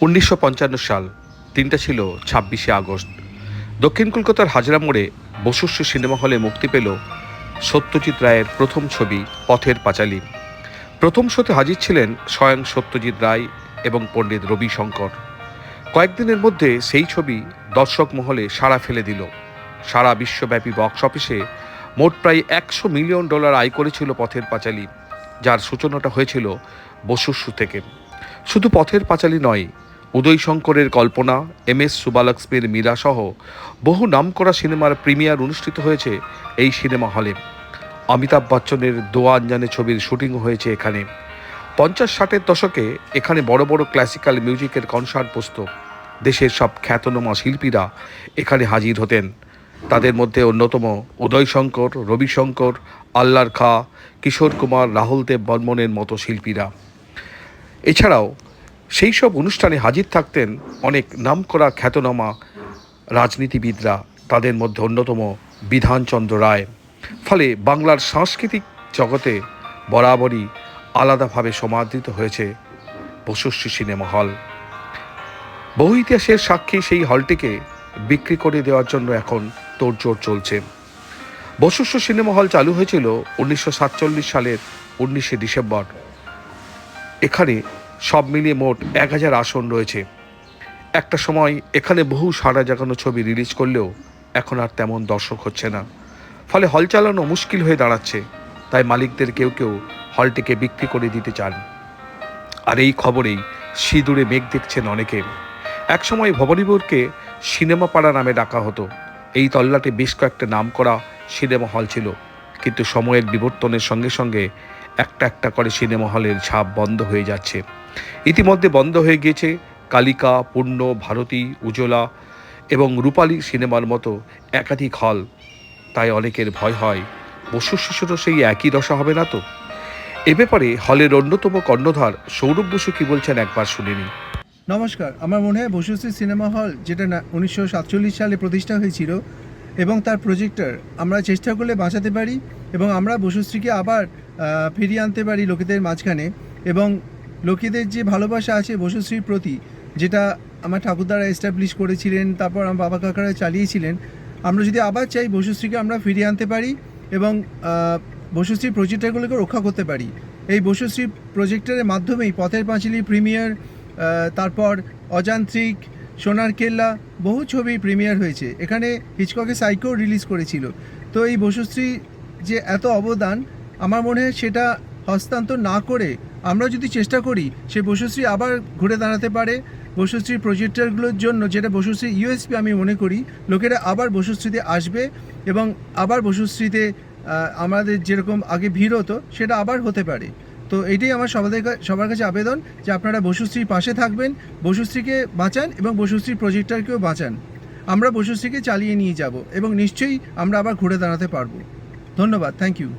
1955 সাল, দিনটা ছিল 26শে আগস্ট। দক্ষিণ কলকাতার হাজরা মোড়ে বসুশ্রী সিনেমা হলে মুক্তি পেল সত্যজিৎ রায়ের প্রথম ছবি পথের পাঁচালী। প্রথম শোতে হাজির ছিলেন স্বয়ং সত্যজিৎ রায় এবং পণ্ডিত রবি শঙ্কর। কয়েকদিনের মধ্যে সেই ছবি দর্শক মহলে সাড়া ফেলে দিল। সারা বিশ্বব্যাপী বক্স অফিসে মোট প্রায় $100 মিলিয়ন আয় করেছিল পথের পাঁচালী, যার সূচনাটা হয়েছিল বসুশ্রী থেকে। শুধু পথের পাঁচালী নয়, উদয় শঙ্করের কল্পনা, MS সুবালক্ষ্মীর মীরা সহ বহু নামকরা সিনেমার প্রিমিয়ার অনুষ্ঠিত হয়েছে এই সিনেমা হলে। অমিতাভ বচ্চনের দোয়া আনজানে ছবির শুটিংও হয়েছে এখানে। 50-60-এর দশকে এখানে বড় বড় ক্লাসিক্যাল মিউজিকের কনসার্ট বসত। দেশের সব খ্যাতনামা শিল্পীরা এখানে হাজির হতেন। তাদের মধ্যে অন্যতম উদয় শঙ্কর, রবি শঙ্কর, আল্লার খাঁ, কিশোর কুমার, রাহুল দেব বর্মনের মতো শিল্পীরা। এছাড়াও সেই সব অনুষ্ঠানে হাজির থাকতেন অনেক নামকরা খ্যাতনামা রাজনীতিবিদরা, তাদের মধ্যে অন্যতম বিধানচন্দ্র রায়। ফলে বাংলার সাংস্কৃতিক জগতে বরাবরই আলাদাভাবে সমাদৃত হয়েছে বসুশ্রী সিনেমা হল। বহু ইতিহাসের সাক্ষী সেই হলটিকে বিক্রি করে দেওয়ার জন্য এখন তোড়জোড় চলছে। বসুশ্রী সিনেমা হল চালু হয়েছিল 1947 সালের 19শে ডিসেম্বর। এখানে সব মিলিয়ে মোট 1000 আসন রয়েছে। একটা সময় এখানে বহু সাড়া জাগানো ছবি রিলিজ করলেও এখন আর তেমন দর্শক হচ্ছে না। ফলে হল চালানো মুশকিল হয়ে দাঁড়াচ্ছে। তাই মালিকদের কেউ কেউ হলটিকে বিক্রি করে দিতে চান। আর এই খবরেই সিঁদুরে মেঘ দেখছেন অনেকে। একসময় ভবানীপুরকে সিনেমা পাড়া নামে ডাকা হতো। এই তল্লাটে বেশ কয়েকটা নামকরা সিনেমা হল ছিল, কিন্তু সময়ের বিবর্তনের সঙ্গে সঙ্গে একটা একটা করে সিনেমা হলের ছাপ বন্ধ হয়ে যাচ্ছে। ইতিমধ্যে বন্ধ হয়ে গিয়েছে কালিকা, পূর্ণ, ভারতী, উজ্জ্বলা এবং রূপালী সিনেমার মতো একাধিক হল। তাই অনেকের ভয় হয় বসুশ্রীরও সেই একই দশা হবে না তো। এ ব্যাপারে হলের অন্যতম কর্ণধার সৌরভ বসু কি বলছেন একবার শুনে নিন। নমস্কার। আমার মনে হয় বসুশ্রী সিনেমা হল, যেটা 1947 সালে প্রতিষ্ঠা হয়েছিল, এবং তার প্রজেক্টর আমরা চেষ্টা করলে বাঁচাতে পারি এবং আমরা বসুশ্রীকে আবার ফিরিয়ে আনতে পারি লোকেদের মাঝখানে। এবং লোকেদের যে ভালোবাসা আছে বসুশ্রীর প্রতি, যেটা আমার ঠাকুরদারা এস্টাবলিশ করেছিলেন, তারপর আমার বাবা কাকারা চালিয়েছিলেন, আমরা যদি আবার চাই বসুশ্রীকে আমরা ফিরিয়ে আনতে পারি এবং বসুশ্রীর প্রজেক্টরগুলোকে রক্ষা করতে পারি। এই বসুশ্রী প্রজেক্টরের মাধ্যমেই পথের পাঁচালী প্রিমিয়ার, তারপর অযান্ত্রিক, সোনার কেল্লা, বহু ছবি প্রিমিয়ার হয়েছে। এখানে হিচককের সাইকো রিলিজ করেছিল। তো এই বসুশ্রী যে এত অবদান, আমার মনে হয় সেটা হস্তান্তর না করে আমরা যদি চেষ্টা করি, সে বসুশ্রী আবার ঘুরে দাঁড়াতে পারে। বসুশ্রীর প্রজেক্টরগুলোর জন্য, যেটা বসুশ্রী ইউএসপি আমি মনে করি, লোকেরা আবার বসুশ্রীতে আসবে এবং আবার বসুশ্রীতে আমাদের যেরকম আগে ভিড় হতো সেটা আবার হতে পারে। তো এটাই আমার সবার কাছে আবেদন যে আপনারা বসুশ্রীর পাশে থাকবেন, বসুশ্রীকে বাঁচান এবং বসুশ্রী প্রজেক্টরকেও বাঁচান। আমরা বসুশ্রীকে চালিয়ে নিয়ে যাব এবং নিশ্চয়ই আমরা আবার ঘুরে দাঁড়াতে পারবো। ধন্যবাদ, থ্যাংক ইউ।